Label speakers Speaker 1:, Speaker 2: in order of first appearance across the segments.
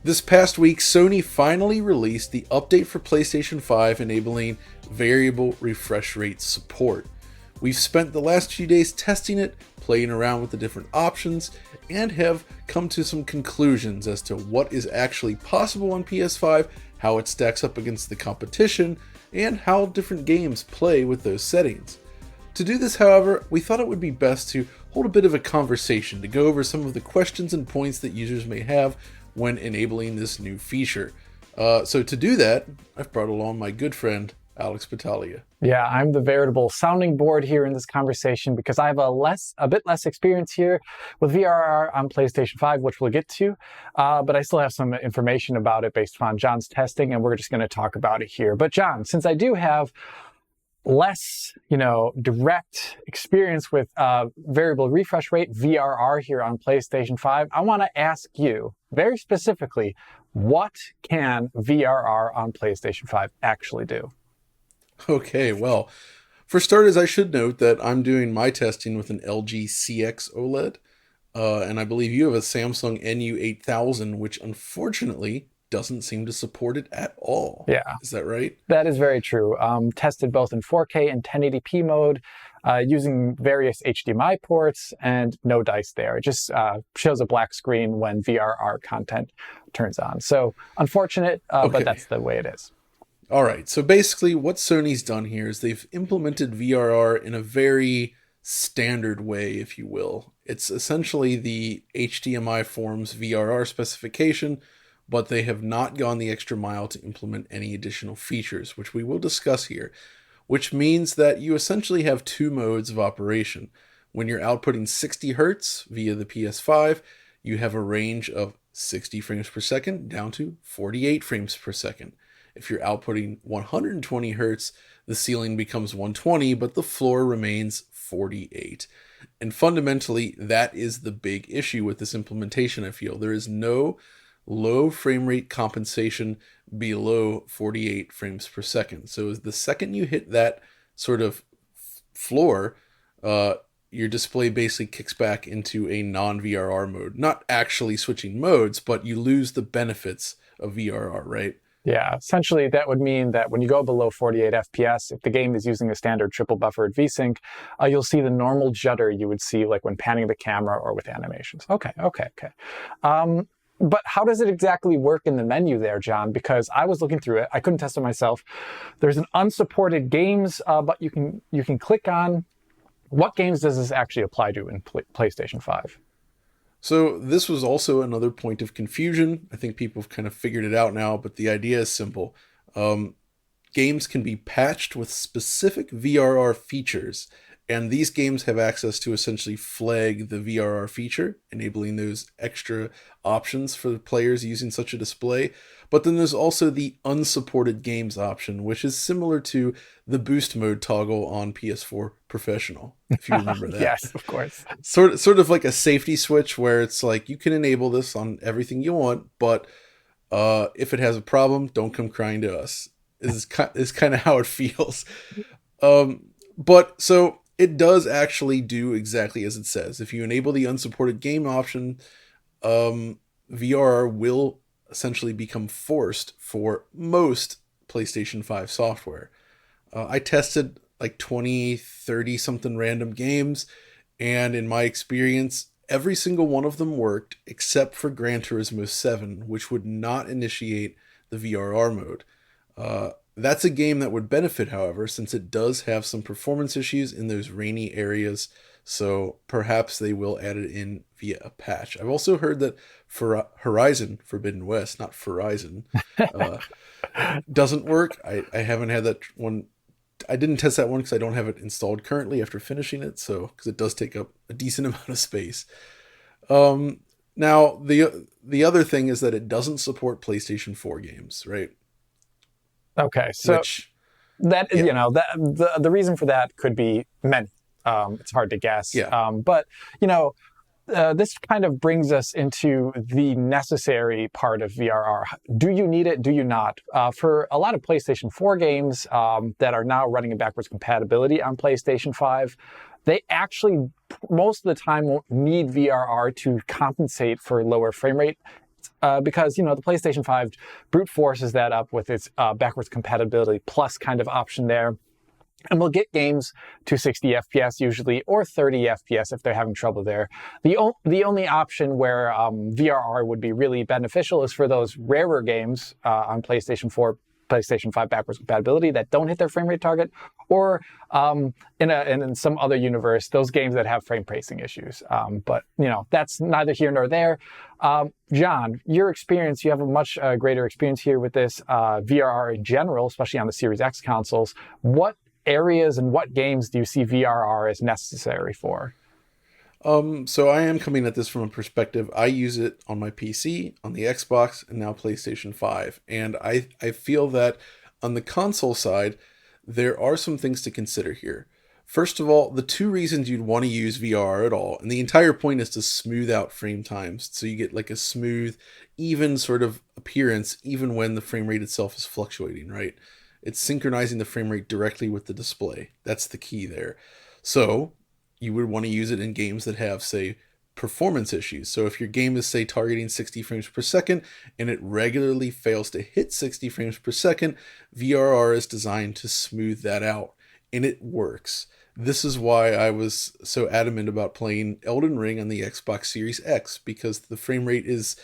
Speaker 1: This past week, Sony finally released the update for PlayStation 5 enabling variable refresh rate support. We've spent the last few days testing it, playing around with the different options, and have come to some conclusions as to what is actually possible on PS5, how it stacks up against the competition, and how different games play with those settings. To do this, however, we thought it would be best to hold a bit of a conversation to go over some of the questions and points that users may have when enabling this new feature. So to do that, I've brought along my good friend, Alex Battaglia.
Speaker 2: Yeah, I'm the veritable sounding board here in this conversation because I have a bit less experience here with VRR on PlayStation 5, which we'll get to. But I still have some information about it based upon John's testing, and we're just going to talk about it here. But John, since I do have less, direct experience with variable refresh rate, VRR, here on PlayStation 5, I want to ask you very specifically, what can VRR on PlayStation 5 actually do?
Speaker 1: Okay, well, for starters, I should note that I'm doing my testing with an LG CX OLED, and I believe you have a Samsung NU8000, which unfortunately doesn't seem to support it at all.
Speaker 2: Yeah.
Speaker 1: Is that right?
Speaker 2: That is very true. Tested both in 4K and 1080p mode, using various HDMI ports, and no dice there. It just shows a black screen when VRR content turns on. So unfortunate,
Speaker 1: Okay.
Speaker 2: But that's the way it is.
Speaker 1: All right, so basically what Sony's done here is they've implemented VRR in a very standard way, if you will. It's essentially the HDMI forms VRR specification, but they have not gone the extra mile to implement any additional features, which we will discuss here, which means that you essentially have two modes of operation. When you're outputting 60 Hertz via the PS5, you have a range of 60 frames per second down to 48 frames per second. If you're outputting 120 Hertz, the ceiling becomes 120, but the floor remains 48. And fundamentally, that is the big issue with this implementation, I feel. There is no low frame rate compensation below 48 frames per second. So the second you hit that sort of floor, your display basically kicks back into a non-VRR mode. Not actually switching modes, but you lose the benefits of VRR, right?
Speaker 2: Yeah, essentially that would mean that when you go below 48 FPS, if the game is using a standard triple buffered VSync, you'll see the normal judder you would see like when panning the camera or with animations. Okay. But how does it exactly work in the menu there, John? Because I was looking through it. I couldn't test it myself. There's an unsupported games, but you can click on. What games does this actually apply to in PlayStation 5?
Speaker 1: So this was also another point of confusion. I think people have kind of figured it out now, but the idea is simple. Games can be patched with specific VRR features, and these games have access to essentially flag the VRR feature, enabling those extra options for the players using such a display. But then there's also the unsupported games option, which is similar to the boost mode toggle on PS4 Professional, if you remember that.
Speaker 2: Yes, of course.
Speaker 1: Sort of like a safety switch where it's like you can enable this on everything you want, but if it has a problem, don't come crying to us. Is kind of how it feels. But so it does actually do exactly as it says. If you enable the unsupported game option, VRR will essentially become forced for most PlayStation 5 software. I tested like 20, 30 something random games, and in my experience, every single one of them worked except for Gran Turismo 7, which would not initiate the VRR mode. That's a game that would benefit, however, since it does have some performance issues in those rainy areas, so perhaps they will add it in via a patch. I've also heard that for Horizon Forbidden West, not Verizon, doesn't work. I haven't had that one. I didn't test that one because I don't have it installed currently after finishing it, so because it does take up a decent amount of space. Now, the other thing is that it doesn't support PlayStation 4 games, right?
Speaker 2: Okay, so the reason for that could be many. It's hard to guess.
Speaker 1: Yeah.
Speaker 2: But this kind of brings us into the necessary part of VRR. Do you need it? Do you not? For a lot of PlayStation 4 games that are now running in backwards compatibility on PlayStation 5, they actually, most of the time, won't need VRR to compensate for lower frame rate. because, the PlayStation 5 brute forces that up with its backwards compatibility plus kind of option there. And we'll get games to 60 FPS usually, or 30 FPS if they're having trouble there. The only option where VRR would be really beneficial is for those rarer games on PlayStation 4, PlayStation 5 backwards compatibility that don't hit their frame rate target, or in some other universe, those games that have frame pacing issues. But that's neither here nor there. John, your experience, you have a much greater experience here with this VRR in general, especially on the Series X consoles. What areas and what games do you see VRR as necessary for?
Speaker 1: So I am coming at this from a perspective. I use it on my PC, on the Xbox, and now PlayStation 5. And I feel that on the console side, there are some things to consider here. First of all, the two reasons you'd want to use VR at all, and the entire point is to smooth out frame times, so you get like a smooth, even sort of appearance, even when the frame rate itself is fluctuating, right? It's synchronizing the frame rate directly with the display. That's the key there. So you would want to use it in games that have, say, performance issues. So if your game is, say, targeting 60 frames per second and it regularly fails to hit 60 frames per second, VRR is designed to smooth that out, and it works. This is why I was so adamant about playing Elden Ring on the Xbox Series X, because the frame rate is,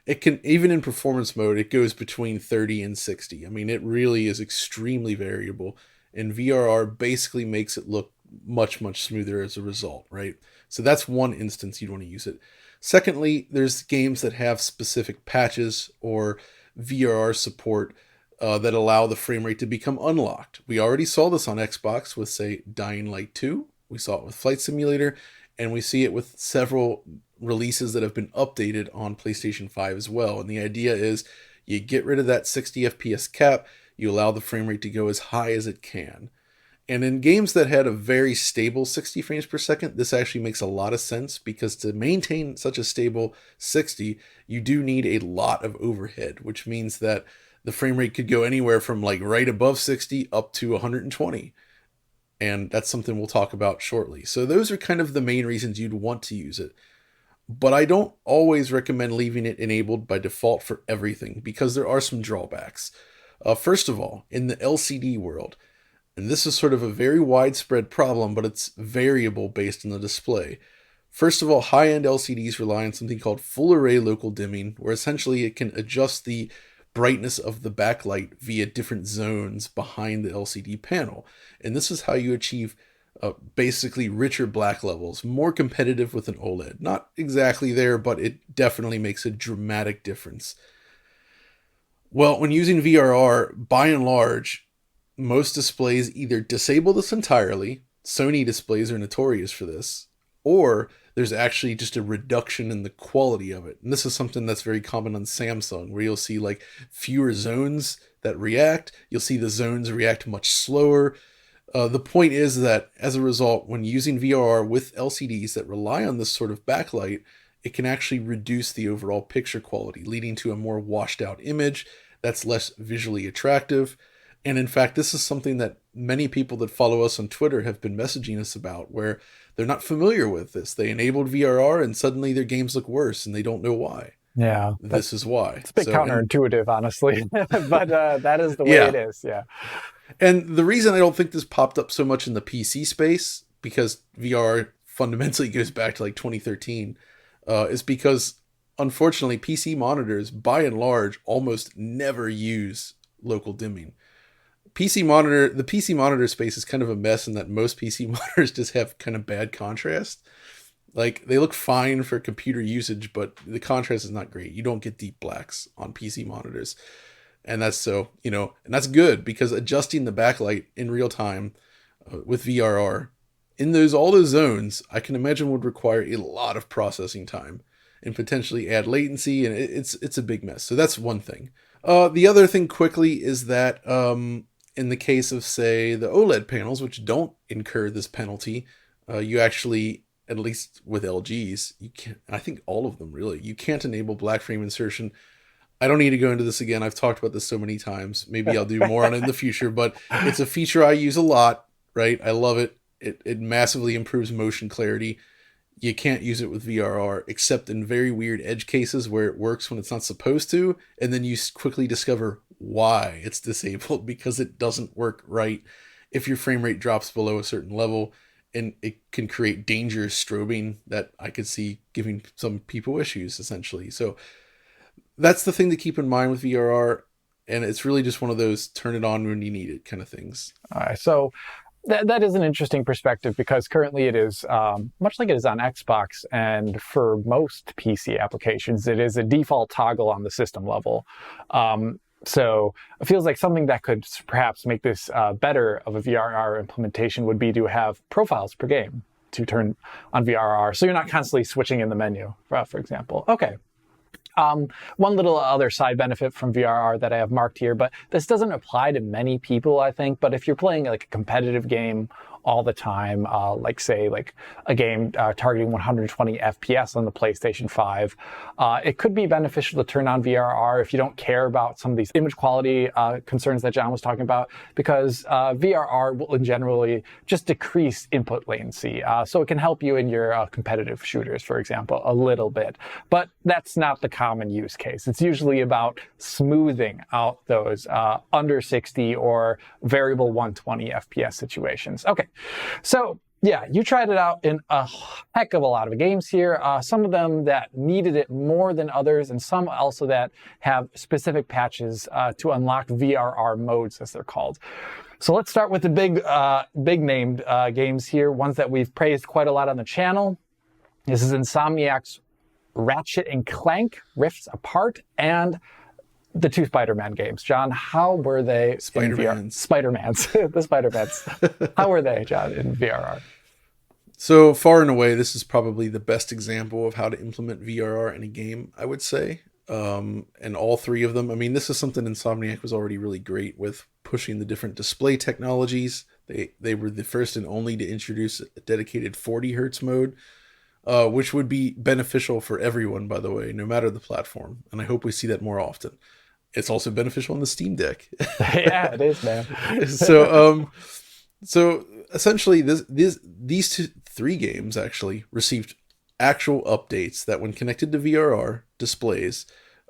Speaker 1: it can, even in performance mode, it goes between 30 and 60. I mean, it really is extremely variable, and VRR basically makes it look much, much smoother as a result, right? So that's one instance you'd want to use it. Secondly, there's games that have specific patches or VRR support that allow the frame rate to become unlocked. We already saw this on Xbox with, say, Dying Light 2. We saw it with Flight Simulator, and we see it with several releases that have been updated on PlayStation 5 as well. And the idea is you get rid of that 60 FPS cap, you allow the frame rate to go as high as it can. And in games that had a very stable 60 frames per second, this actually makes a lot of sense, because to maintain such a stable 60, you do need a lot of overhead, which means that the frame rate could go anywhere from like right above 60 up to 120. And that's something we'll talk about shortly. So those are kind of the main reasons you'd want to use it. But I don't always recommend leaving it enabled by default for everything, because there are some drawbacks. First of all, in the LCD world, and this is sort of a very widespread problem, but it's variable based on the display. First of all, high-end LCDs rely on something called full array local dimming, where essentially it can adjust the brightness of the backlight via different zones behind the LCD panel. And this is how you achieve basically richer black levels, more competitive with an OLED. Not exactly there, but it definitely makes a dramatic difference. Well, when using VRR, by and large, most displays either disable this entirely. Sony displays are notorious for this, or there's actually just a reduction in the quality of it. And this is something that's very common on Samsung, where you'll see like fewer zones that react. You'll see the zones react much slower. The point is that as a result, when using VRR with LCDs that rely on this sort of backlight, it can actually reduce the overall picture quality, leading to a more washed out image that's less visually attractive. And in fact, this is something that many people that follow us on Twitter have been messaging us about, where they're not familiar with this. They enabled VRR and suddenly their games look worse and they don't know why.
Speaker 2: Yeah.
Speaker 1: This is why.
Speaker 2: It's a bit counterintuitive, honestly, but that is the way it is. Yeah.
Speaker 1: And the reason I don't think this popped up so much in the PC space, because VR fundamentally goes back to like 2013, is because unfortunately PC monitors, by and large, almost never use local dimming. The PC monitor space is kind of a mess in that most PC monitors just have kind of bad contrast. Like, they look fine for computer usage, but the contrast is not great. You don't get deep blacks on PC monitors. And that's so, and that's good, because adjusting the backlight in real time with VRR in all those zones, I can imagine would require a lot of processing time and potentially add latency, and it's a big mess. So that's one thing. The other thing quickly is that in the case of, say, the OLED panels, which don't incur this penalty, you actually, at least with LGs, you can't, I think all of them really, you can't enable black frame insertion. I don't need to go into this again. I've talked about this so many times. Maybe I'll do more on it in the future, but it's a feature I use a lot, right? I love it. It massively improves motion clarity. you can't use it with VRR except in very weird edge cases where it works when it's not supposed to, and then you quickly discover why it's disabled because it doesn't work right if your frame rate drops below a certain level, and it can create dangerous strobing that I could see giving some people issues essentially. So that's the thing to keep in mind with VRR, and it's really just one of those turn it on when you need it kind of things.
Speaker 2: All right, so that is an interesting perspective because currently it is, much like it is on Xbox and for most PC applications, it is a default toggle on the system level. So it feels like something that could perhaps make this better of a VRR implementation would be to have profiles per game to turn on VRR. So you're not constantly switching in the menu, for example. Okay. One little other side benefit from VRR that I have marked here, but this doesn't apply to many people, I think. But if you're playing like a competitive game all the time, like say like a game targeting 120 FPS on the PlayStation 5, it could be beneficial to turn on VRR if you don't care about some of these image quality concerns that John was talking about, because VRR will generally just decrease input latency. So it can help you in your competitive shooters, for example, a little bit. But that's not the common use case. It's usually about smoothing out those under 60 or variable 120 FPS situations. Okay. So yeah, you tried it out in a heck of a lot of games here. Some of them that needed it more than others, and some also that have specific patches to unlock VRR modes, as they're called. So let's start with the big named games here, ones that we've praised quite a lot on the channel. This is Insomniac's Ratchet and Clank Rifts Apart and the two Spider-Man games. John, how were they
Speaker 1: Spider-Mans.
Speaker 2: Spider-Mans. The Spider-Mans. How were they, John, in VRR?
Speaker 1: So far and away, this is probably the best example of how to implement VRR in a game, I would say. And all three of them, I mean, this is something Insomniac was already really great with, pushing the different display technologies. They were the first and only to introduce a dedicated 40 hertz mode, which would be beneficial for everyone, by the way, no matter the platform. And I hope we see that more often. It's also beneficial on the Steam Deck.
Speaker 2: Yeah, it is, man.
Speaker 1: So essentially, these three games actually received actual updates that, when connected to VRR displays,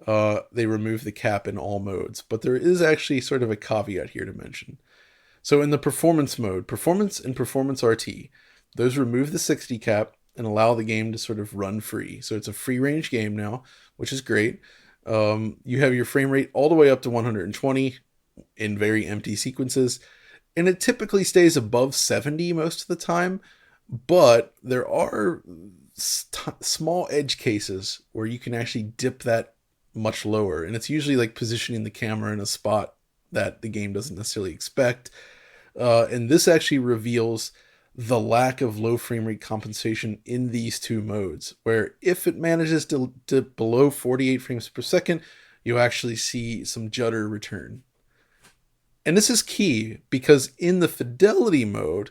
Speaker 1: they remove the cap in all modes. But there is actually sort of a caveat here to mention. So in the performance mode, performance and performance RT, those remove the 60 cap and allow the game to sort of run free. So it's a free range game now, which is great. You have your frame rate all the way up to 120 in very empty sequences, and it typically stays above 70 most of the time, but there are small edge cases where you can actually dip that much lower, and it's usually like positioning the camera in a spot that the game doesn't necessarily expect, and this actually reveals the lack of low frame rate compensation in these two modes, where if it manages to dip below 48 frames per second, you actually see some judder return. And this is key because in the fidelity mode,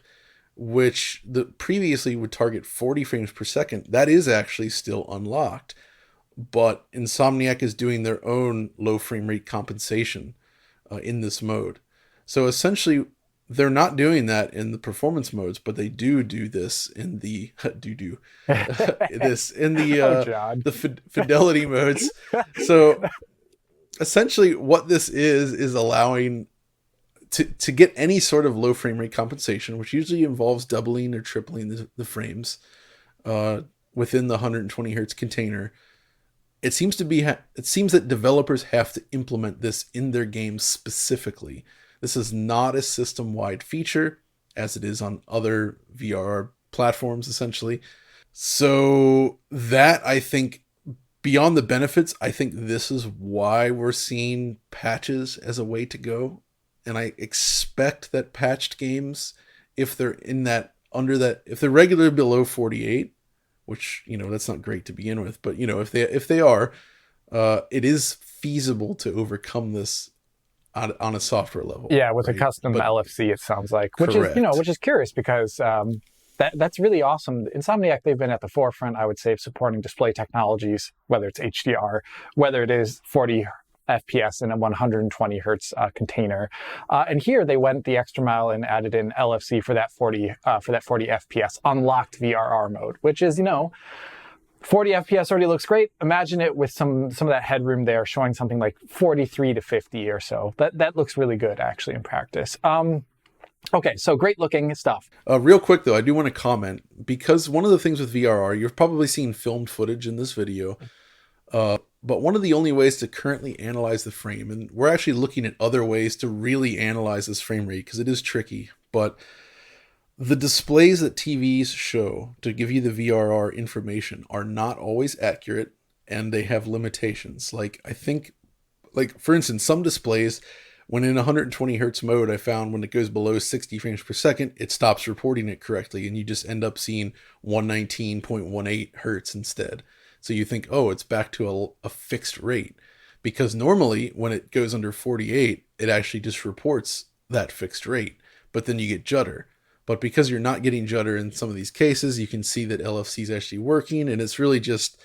Speaker 1: which the previously would target 40 frames per second, that is actually still unlocked. But Insomniac is doing their own low frame rate compensation in this mode. So essentially, they're not doing that in the performance modes, but they do this in the the fidelity modes. So essentially, what this is allowing to get any sort of low frame rate compensation, which usually involves doubling or tripling the frames within the 120 hertz container. It seems that developers have to implement this in their games specifically. This is not a system-wide feature, as it is on other VR platforms, essentially. So that, I think, beyond the benefits, I think this is why we're seeing patches as a way to go. And I expect that patched games, if they're if they're regularly below 48, which, that's not great to begin with, but, if they are, it is feasible to overcome this on a software level.
Speaker 2: Yeah, with a custom LFC, it sounds like, which is curious because that's really awesome. Insomniac, they've been at the forefront, I would say, of supporting display technologies, whether it's HDR, whether it is 40 FPS in a 120 hertz container. And here they went the extra mile and added in LFC for that 40 FPS, unlocked VRR mode, which is, 40 FPS already looks great. Imagine it with some of that headroom there, showing something like 43 to 50 or so. That looks really good, actually, in practice. Okay, so great looking stuff.
Speaker 1: Real quick, though, I do want to comment, because one of the things with VRR, you've probably seen filmed footage in this video, but one of the only ways to currently analyze the frame, and we're actually looking at other ways to really analyze this frame rate, because it is tricky, but the displays that TVs show to give you the VRR information are not always accurate, and they have limitations. Like, I think, like, for instance, some displays, when in 120 hertz mode, I found when it goes below 60 frames per second, it stops reporting it correctly, and you just end up seeing 119.18 hertz instead. So you think, oh, it's back to a fixed rate. Because normally, when it goes under 48, it actually just reports that fixed rate. But then you get judder. But because you're not getting judder in some of these cases, you can see that LFC is actually working, and it's really just,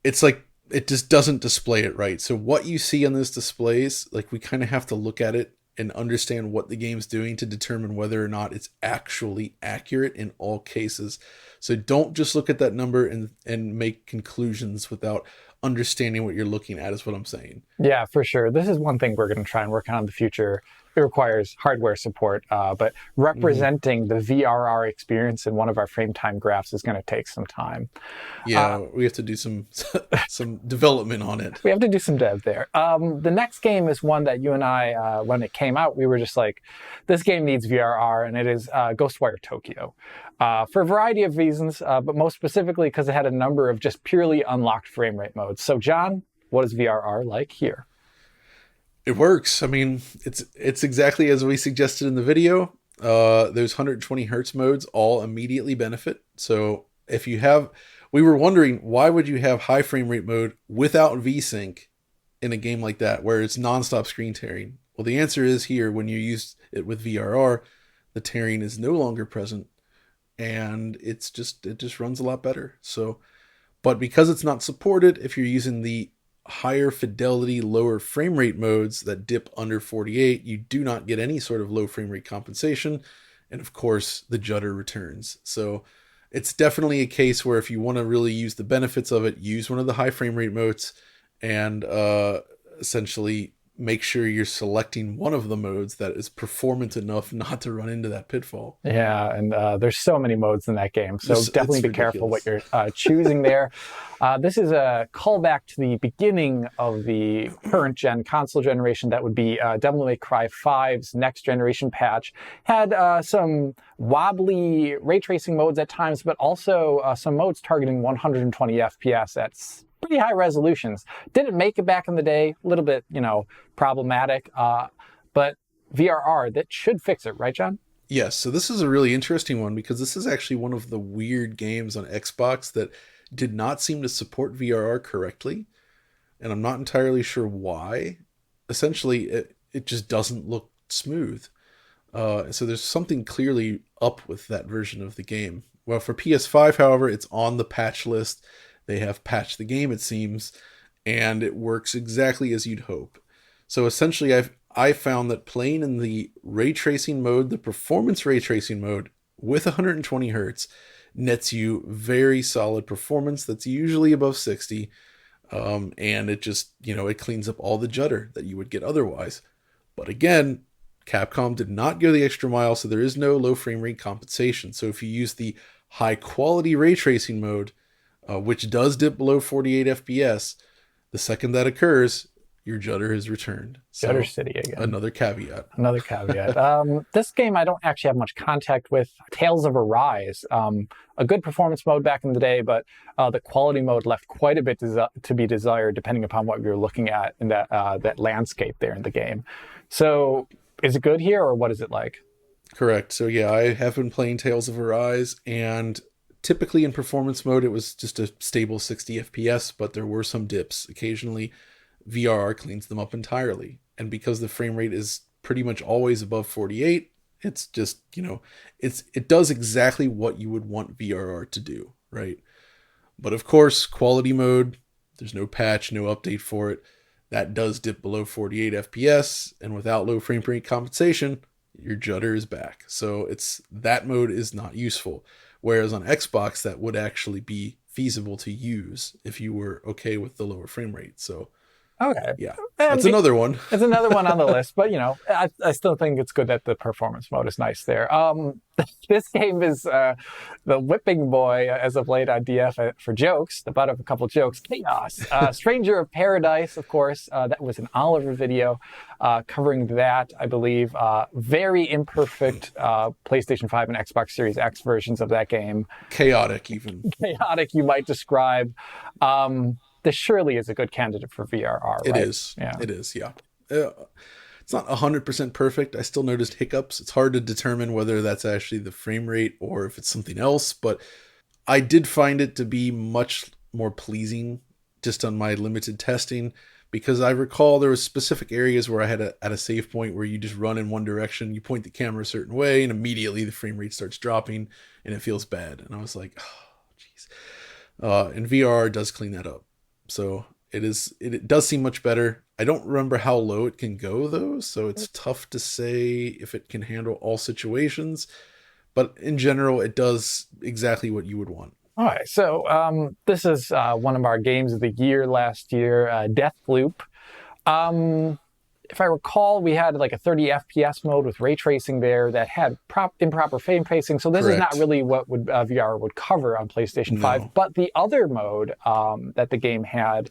Speaker 1: it's like, it just doesn't display it right. So what you see on those displays, like, we kind of have to look at it and understand what the game's doing to determine whether or not it's actually accurate in all cases. So don't just look at that number and make conclusions without understanding what you're looking at, is what I'm saying.
Speaker 2: Yeah, for sure. This is one thing we're going to try and work on in the future. It requires hardware support, but representing the VRR experience in one of our frame time graphs is going to take some time.
Speaker 1: Yeah, we have to do some development on it.
Speaker 2: We have to do some dev there. The next game is one that you and I, when it came out, we were just like, this game needs VRR, and it is Ghostwire Tokyo. For a variety of reasons, but most specifically because it had a number of just purely unlocked frame rate modes. So, John, what is VRR like here?
Speaker 1: It works. I mean, it's exactly as we suggested in the video. Those 120 hertz modes all immediately benefit. So if you have, we were wondering, why would you have high frame rate mode without VSync in a game like that, where it's nonstop screen tearing? Well, the answer is here, when you use it with VRR, the tearing is no longer present, and it just runs a lot better. So, but because it's not supported, if you're using the higher fidelity, lower frame rate modes that dip under 48, you do not get any sort of low frame rate compensation. And of course, the judder returns. So it's definitely a case where if you want to really use the benefits of it, use one of the high frame rate modes, and essentially make sure you're selecting one of the modes that is performant enough not to run into that pitfall.
Speaker 2: Yeah, and there's so many modes in that game, so definitely be careful what you're choosing there. This is a callback to the beginning of the current gen console generation. That would be Devil May Cry 5's next generation patch. Had some wobbly ray tracing modes at times, but also some modes targeting 120 FPS. That's pretty high resolutions. Didn't make it back in the day, a little bit, problematic, but VRR, that should fix it, right, John?
Speaker 1: Yes, so this is a really interesting one, because this is actually one of the weird games on Xbox that did not seem to support VRR correctly, and I'm not entirely sure why. Essentially, it just doesn't look smooth. So there's something clearly up with that version of the game. Well, for PS5, however, it's on the patch list. They have patched the game, it seems, and it works exactly as you'd hope. So essentially, I found that playing in the ray tracing mode, the performance ray tracing mode, with 120 hertz, nets you very solid performance that's usually above 60, and it just, it cleans up all the judder that you would get otherwise. But again, Capcom did not go the extra mile, so there is no low frame rate compensation. So if you use the high quality ray tracing mode, which does dip below 48 FPS, the second that occurs, your judder is returned. So,
Speaker 2: Judder City again.
Speaker 1: Another caveat.
Speaker 2: This game I don't actually have much contact with. Tales of Arise, a good performance mode back in the day, but the quality mode left quite a bit to be desired, depending upon what we were looking at in that landscape there in the game. So is it good here, or what is it like?
Speaker 1: Correct. So yeah, I have been playing Tales of Arise, and typically in performance mode, it was just a stable 60 FPS, but there were some dips. Occasionally, VRR cleans them up entirely. And because the frame rate is pretty much always above 48, it's just, it does exactly what you would want VRR to do, right? But of course, quality mode, there's no patch, no update for it. that does dip below 48 FPS, and without low frame rate compensation, your judder is back. So it's that mode is not useful. Whereas on Xbox, that would actually be feasible to use if you were okay with the lower frame rate. So
Speaker 2: Okay.
Speaker 1: yeah, that's another one.
Speaker 2: It's another one on the list, but I still think it's good that the performance mode is nice there. This game is the whipping boy as of late on DF for jokes, the butt of a couple jokes. Chaos. Stranger of Paradise, of course. That was an Oliver video covering that, I believe. Very imperfect PlayStation 5 and Xbox Series X versions of that game.
Speaker 1: Chaotic, even.
Speaker 2: Chaotic, you might describe. This surely is a good candidate for VRR, right?
Speaker 1: It is. Yeah. It is, yeah. It's not 100% perfect. I still noticed hiccups. It's hard to determine whether that's actually the frame rate or if it's something else, but I did find it to be much more pleasing just on my limited testing, because I recall there was specific areas where I had at a save point where you just run in one direction, you point the camera a certain way, and immediately the frame rate starts dropping and it feels bad. And I was like, oh, jeez. And VRR does clean that up. So it does seem much better. I don't remember how low it can go though, so it's tough to say if it can handle all situations. But in general, it does exactly what you would want.
Speaker 2: All right, so this is one of our games of the year last year, Deathloop. If I recall, we had like a 30 FPS mode with ray tracing there that had improper frame pacing. So this
Speaker 1: Correct.
Speaker 2: is not really what VR would cover on PlayStation 5. But the other mode that the game had,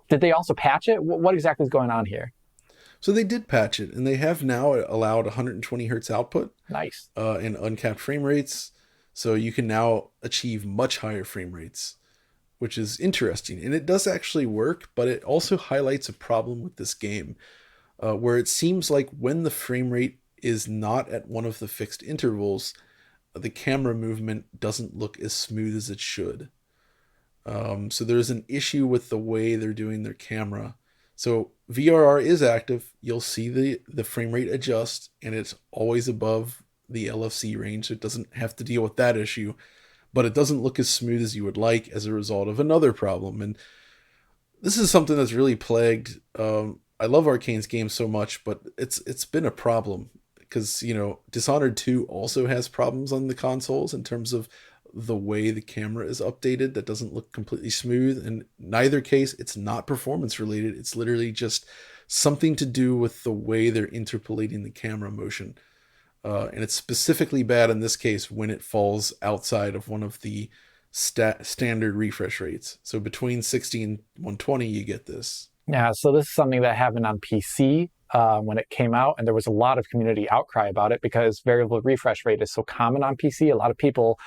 Speaker 2: did they also patch it? What exactly is going on here?
Speaker 1: So they did patch it, and they have now allowed 120 hertz output.
Speaker 2: Nice.
Speaker 1: And uncapped frame rates. So you can now achieve much higher frame rates, which is interesting. And it does actually work, but it also highlights a problem with this game. Where it seems like when the frame rate is not at one of the fixed intervals, the camera movement doesn't look as smooth as it should. So there's an issue with the way they're doing their camera. So VRR is active. You'll see the frame rate adjust, and it's always above the LFC range. So it doesn't have to deal with that issue, but it doesn't look as smooth as you would like as a result of another problem. And this is something that's really plagued. I love Arcane's games so much, but it's been a problem because, Dishonored 2 also has problems on the consoles in terms of the way the camera is updated that doesn't look completely smooth. In neither case, it's not performance related. It's literally just something to do with the way they're interpolating the camera motion. And it's specifically bad in this case when it falls outside of one of the standard refresh rates. So between 60 and 120, you get this.
Speaker 2: Yeah, so this is something that happened on PC when it came out, and there was a lot of community outcry about it because variable refresh rate is so common on PC. A lot of people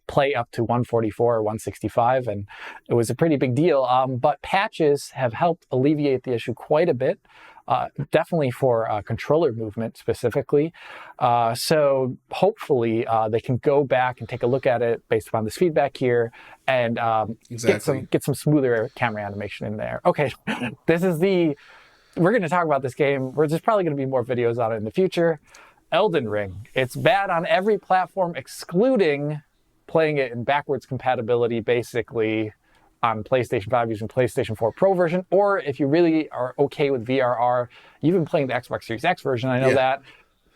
Speaker 2: play up to 144 or 165, and it was a pretty big deal. But patches have helped alleviate the issue quite a bit. Definitely for controller movement specifically. So hopefully they can go back and take a look at it based upon this feedback here and get some smoother camera animation in there. Okay, we're going to talk about this game. There's probably going to be more videos on it in the future. Elden Ring. It's bad on every platform excluding playing it in backwards compatibility, basically on PlayStation 5 using PlayStation 4 Pro version, or if you really are okay with VRR, you've been playing the Xbox Series X version. I know that.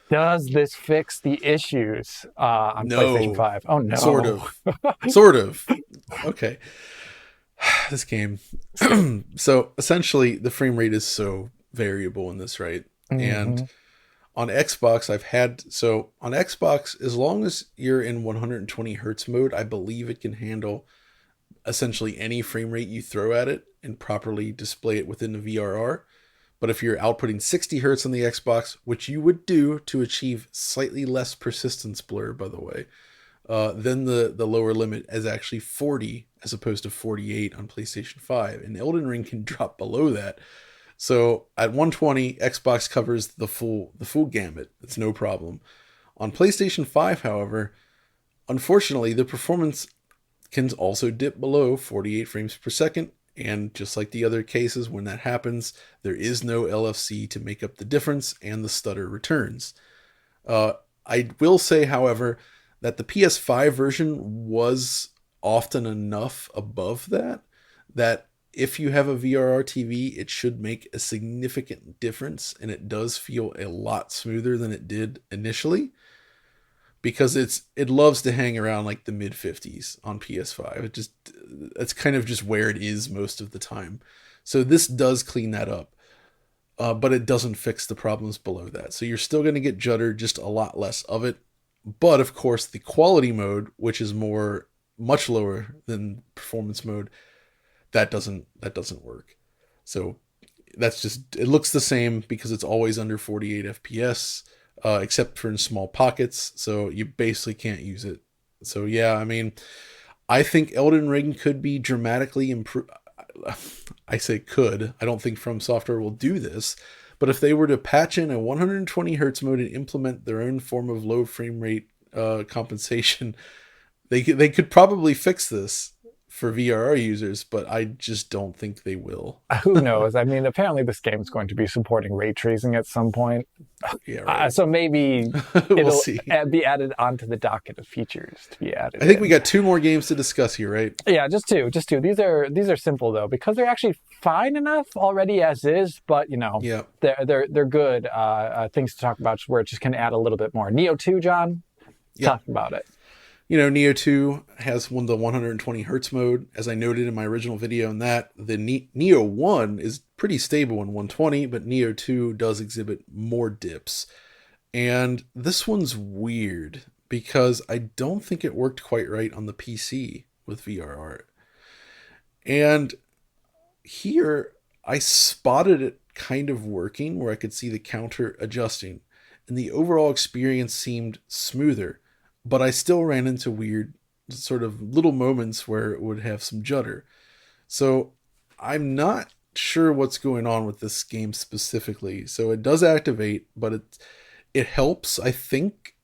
Speaker 2: Does this fix the issues on PlayStation 5? Oh, no.
Speaker 1: Sort of. Okay. This game. So essentially, the frame rate is so variable in this, right? Mm-hmm. And on Xbox, on Xbox, as long as you're in 120 hertz mode, I believe it can handle essentially any frame rate you throw at it and properly display it within the VRR. But if you're outputting 60 hertz on the Xbox, which you would do to achieve slightly less persistence blur, by the way, then the lower limit is actually 40 as opposed to 48 on PlayStation 5. And Elden Ring can drop below that. So at 120, Xbox covers the full gamut. It's no problem. On PlayStation 5, however, unfortunately, the performance can also dip below 48 frames per second. And just like the other cases, when that happens, there is no LFC to make up the difference and the stutter returns. I will say, however, that the PS5 version was often enough above that if you have a VRR TV, it should make a significant difference, and it does feel a lot smoother than it did initially, because it loves to hang around like the mid 50s on PS5. It's kind of just where it is most of the time. So this does clean that up. But it doesn't fix the problems below that. So you're still going to get judder, just a lot less of it. But of course, the quality mode, which is much lower than performance mode, that doesn't work. So it looks the same because it's always under 48 FPS, except for in small pockets. So you basically can't use it. So yeah, I mean, I think Elden Ring could be dramatically improved. I say could. I don't think From Software will do this, but if they were to patch in a 120 hertz mode and implement their own form of low frame rate compensation, they could probably fix this for VRR users, but I just don't think they will.
Speaker 2: Who knows? I mean, apparently this game is going to be supporting ray tracing at some point.
Speaker 1: Yeah, right.
Speaker 2: So maybe
Speaker 1: We'll
Speaker 2: it'll
Speaker 1: see.
Speaker 2: be added onto the docket of features to be added.
Speaker 1: I think we got 2 more games to discuss here, right?
Speaker 2: Yeah, just two. These are simple though, because they're actually fine enough already as is, but
Speaker 1: Yeah.
Speaker 2: they're good things to talk about where it just can add a little bit more. Neo 2, John, talk about it.
Speaker 1: Neo 2 has the 120 hertz mode, as I noted in my original video, and that the Neo 1 is pretty stable in 120, but Neo 2 does exhibit more dips. And this one's weird because I don't think it worked quite right on the PC with VRR. And here I spotted it kind of working where I could see the counter adjusting, and the overall experience seemed smoother. But I still ran into weird sort of little moments where it would have some judder. So I'm not sure what's going on with this game specifically. So it does activate, but it helps, I think,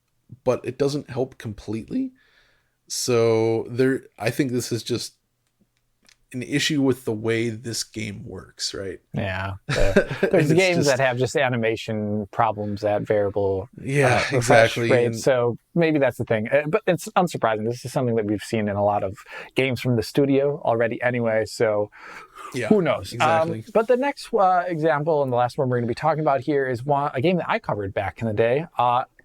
Speaker 1: but it doesn't help completely. So I think this is just an issue with the way this game works, right?
Speaker 2: Yeah. There's games that have just animation problems at variable
Speaker 1: exactly.
Speaker 2: rate. So maybe that's the thing. But it's unsurprising. This is something that we've seen in a lot of games from the studio already anyway. So who knows?
Speaker 1: Exactly.
Speaker 2: But the next example and the last one we're going to be talking about here is a game that I covered back in the day.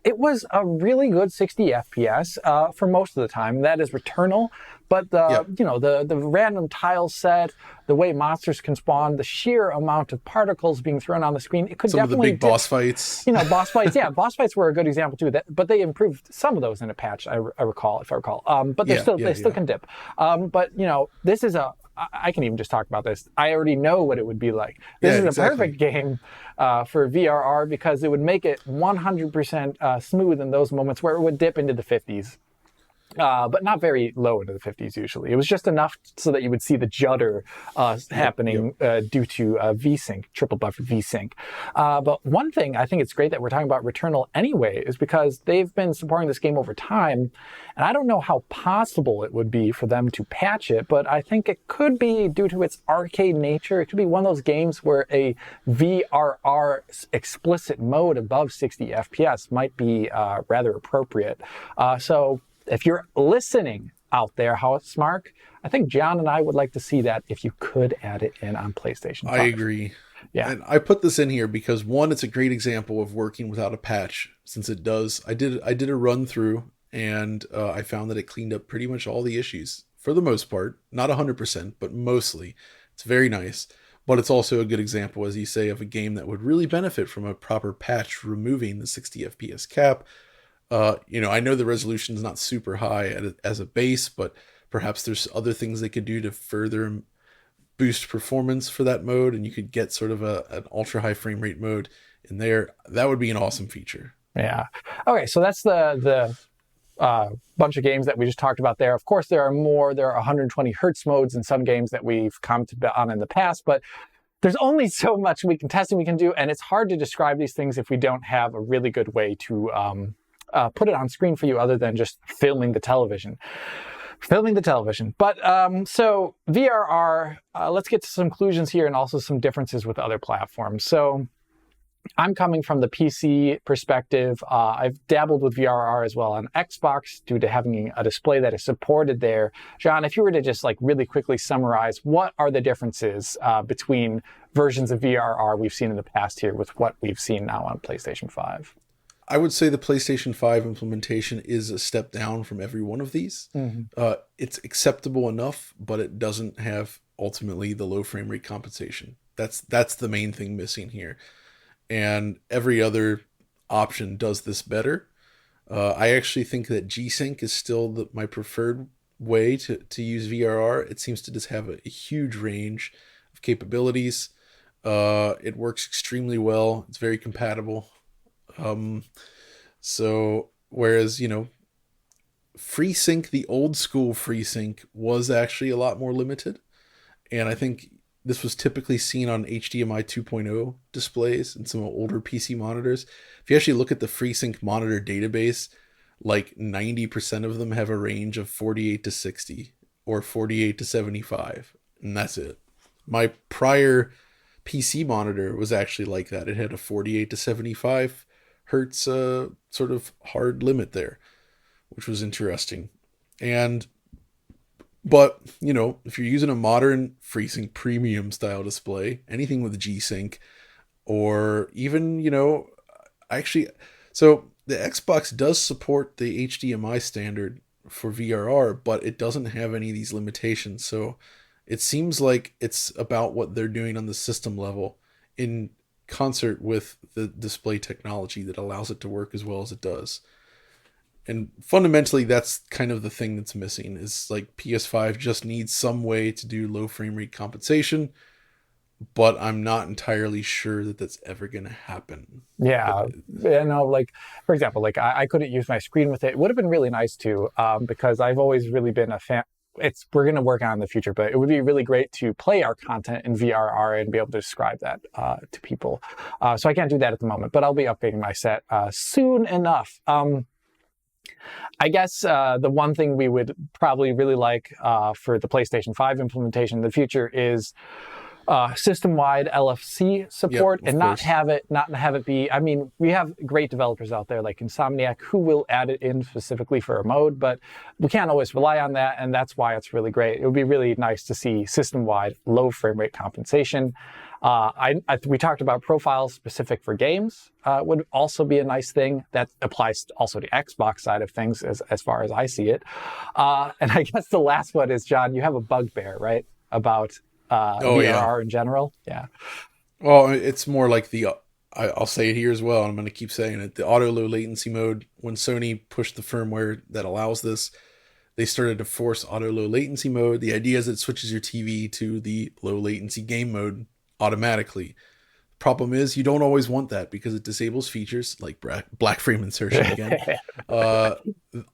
Speaker 2: It was a really good 60 FPS for most of the time. That is Returnal. But the random tile set, the way monsters can spawn, the sheer amount of particles being thrown on the screen, it could
Speaker 1: some
Speaker 2: definitely
Speaker 1: of the big boss fights.
Speaker 2: Boss fights. Yeah, boss fights were a good example too. But they improved some of those in a patch. I recall. But they still can dip. But this is I can even just talk about this. I already know what it would be like. This is a perfect game for VRR because it would make it 100% smooth in those moments where it would dip into the 50s. But not very low into the 50s usually. It was just enough so that you would see the judder happening due to VSync, triple buffer VSync. But one thing I think it's great that we're talking about Returnal anyway is because they've been supporting this game over time, and I don't know how possible it would be for them to patch it, but I think it could be due to its arcade nature. It could be one of those games where a VRR explicit mode above 60 FPS might be rather appropriate. So if you're listening out there, Housemark, I think John and I would like to see that if you could add it in on PlayStation 5.
Speaker 1: I agree. Yeah. And I put this in here because, one, it's a great example of working without a patch, since it does. I did a run through, and I found that it cleaned up pretty much all the issues for the most part. Not 100%, but mostly. It's very nice. But it's also a good example, as you say, of a game that would really benefit from a proper patch removing the 60 FPS cap. I know the resolution is not super high as a base, but perhaps there's other things they could do to further boost performance for that mode, and you could get sort of an ultra high frame rate mode in there. That would be an awesome feature.
Speaker 2: Yeah. Okay, so that's the bunch of games that we just talked about there. Of course, there are more. There are 120 hertz modes in some games that we've commented on in the past, but there's only so much testing we can do, and it's hard to describe these things if we don't have a really good way to put it on screen for you other than just filming the television. But so VRR, let's get to some conclusions here and also some differences with other platforms. So I'm coming from the PC perspective. I've dabbled with VRR as well on Xbox due to having a display that is supported there. John, if you were to just like really quickly summarize, what are the differences between versions of VRR we've seen in the past here with what we've seen now on PlayStation 5?
Speaker 1: I would say the PlayStation 5 implementation is a step down from every one of these. It's acceptable enough, but it doesn't have ultimately the low frame rate compensation. That's the main thing missing here. And every other option does this better. I actually think that G-Sync is still my preferred way to use VRR. It seems to just have a huge range of capabilities. It works extremely well. It's very compatible. So whereas, FreeSync, the old school FreeSync, was actually a lot more limited. And I think this was typically seen on HDMI 2.0 displays and some older PC monitors. If you actually look at the FreeSync monitor database, like 90% of them have a range of 48 to 60 or 48 to 75. And that's it. My prior PC monitor was actually like that. It had a 48 to 75 hertz sort of hard limit there, which was interesting. But if you're using a modern FreeSync premium style display, anything with G-Sync, or even, actually, so the Xbox does support the HDMI standard for VRR, but it doesn't have any of these limitations. So it seems like it's about what they're doing on the system level in concert with the display technology that allows it to work as well as it does. And fundamentally, that's kind of the thing that's missing, is like PS5 just needs some way to do low frame rate compensation, but I'm not entirely sure that that's ever going to happen.
Speaker 2: Yeah, like, for example, like I couldn't use my screen with it. It would have been really nice to, because I've always really been a fan. We're going to work on it in the future, but it would be really great to play our content in VRR and be able to describe that to people. So I can't do that at the moment, but I'll be updating my set soon enough. I guess the one thing we would probably really like for the PlayStation 5 implementation in the future is system-wide LFC support, and not have it be. I mean, we have great developers out there like Insomniac who will add it in specifically for a mode, but we can't always rely on that, and that's why it's really great. It would be really nice to see system-wide low frame rate compensation. We talked about profiles specific for games would also be a nice thing. That applies also to Xbox side of things as far as I see it. And I guess the last one is, John, you have a bugbear, right? About VRR in general. Yeah.
Speaker 1: Well, it's more like I'll say it here as well. I'm going to keep saying it. The auto low latency mode, when Sony pushed the firmware that allows this, they started to force auto low latency mode. The idea is it switches your TV to the low latency game mode automatically. Problem is, you don't always want that because it disables features like black frame insertion again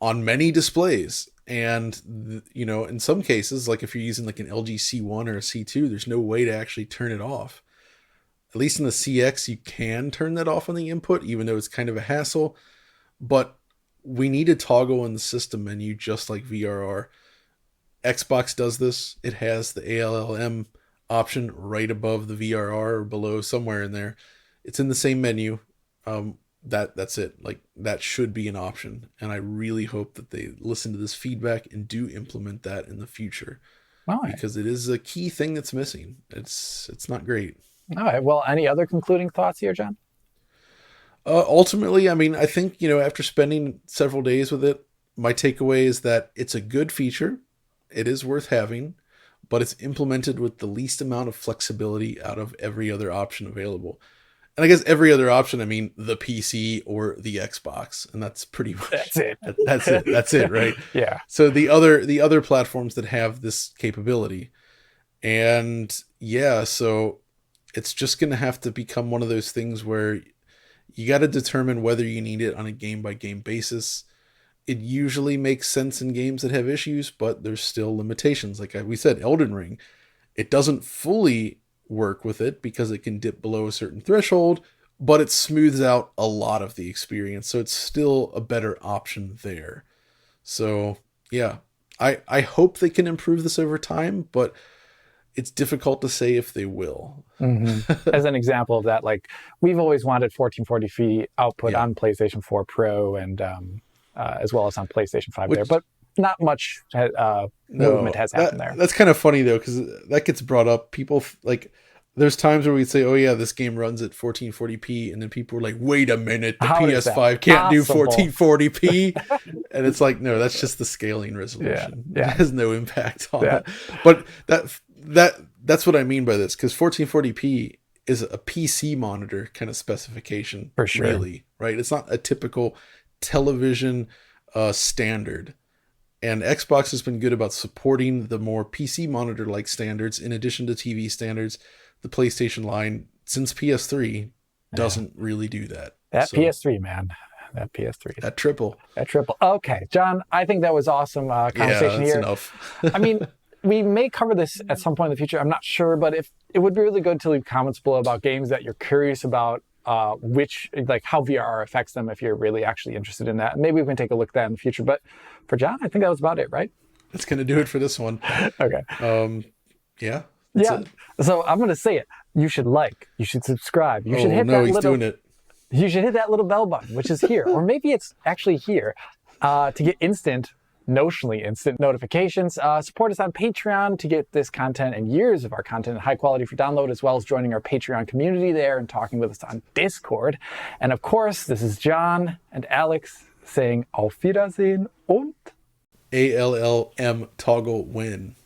Speaker 1: on many displays. And in some cases, like if you're using like an LG C1 or a C2, there's no way to actually turn it off. At least in the CX, you can turn that off on the input, even though it's kind of a hassle. But we need a toggle in the system menu, just like VRR. Xbox does this. It has the ALLM option right above the VRR or below, somewhere in there. It's in the same menu. That's it. Like, that should be an option, and I really hope that they listen to this feedback and do implement that in the future.
Speaker 2: All right.
Speaker 1: Because it is a key thing that's missing. It's not great.
Speaker 2: All right. Well, any other concluding thoughts here, John?
Speaker 1: Ultimately, I mean, I think, after spending several days with it, my takeaway is that it's a good feature. It is worth having, but it's implemented with the least amount of flexibility out of every other option available. And I guess every other option, I mean, the PC or the Xbox, and that's pretty much
Speaker 2: That's it.
Speaker 1: That's it, right?
Speaker 2: Yeah.
Speaker 1: So the other platforms that have this capability, and yeah, so it's just going to have to become one of those things where you got to determine whether you need it on a game by game basis. It usually makes sense in games that have issues, but there's still limitations. Like we said, Elden Ring, it doesn't fully work with it because it can dip below a certain threshold, but it smooths out a lot of the experience. So it's still a better option there. So yeah, I hope they can improve this over time, but it's difficult to say if they will.
Speaker 2: As an example of that, like we've always wanted 1440p output
Speaker 1: Yeah.
Speaker 2: on PlayStation 4 Pro and as well as on PlayStation 5 there, but not much movement has happened there.
Speaker 1: That's kind of funny though, because that gets brought up. People like, there's times where we say, "Oh yeah, this game runs at 1440p," and then people are like, "Wait a minute, the
Speaker 2: How is
Speaker 1: PS5
Speaker 2: that
Speaker 1: can't do
Speaker 2: possible?
Speaker 1: 1440p," and it's like, no, that's just the scaling resolution.
Speaker 2: Yeah.
Speaker 1: It has no impact on that. But that's what I mean by this, because 1440p is a PC monitor kind of specification,
Speaker 2: For sure.
Speaker 1: really, right? It's not a typical television standard. And Xbox has been good about supporting the more PC monitor-like standards in addition to TV standards. The PlayStation line, since PS3, doesn't really do that.
Speaker 2: PS3, man. That PS3.
Speaker 1: That triple.
Speaker 2: Okay, John, I think that was awesome conversation
Speaker 1: that's
Speaker 2: here.
Speaker 1: enough.
Speaker 2: I mean, we may cover this at some point in the future. I'm not sure, but if it would be really good to leave comments below about games that you're curious about, which, like how VRR affects them if you're really actually interested in that. And maybe we can take a look at that in the future. But for John, I think that was about it, right?
Speaker 1: That's going to do it for this one.
Speaker 2: Okay.
Speaker 1: Yeah.
Speaker 2: It. So I'm going to say it. You should like, you should subscribe. You should hit
Speaker 1: doing it.
Speaker 2: You should hit that little bell button, which is here, or maybe it's actually here, to get notionally instant notifications. Support us on Patreon to get this content and years of our content in high quality for download, as well as joining our Patreon community there and talking with us on Discord. And of course, this is John and Alex saying Auf Wiedersehen und
Speaker 1: ALLM toggle win.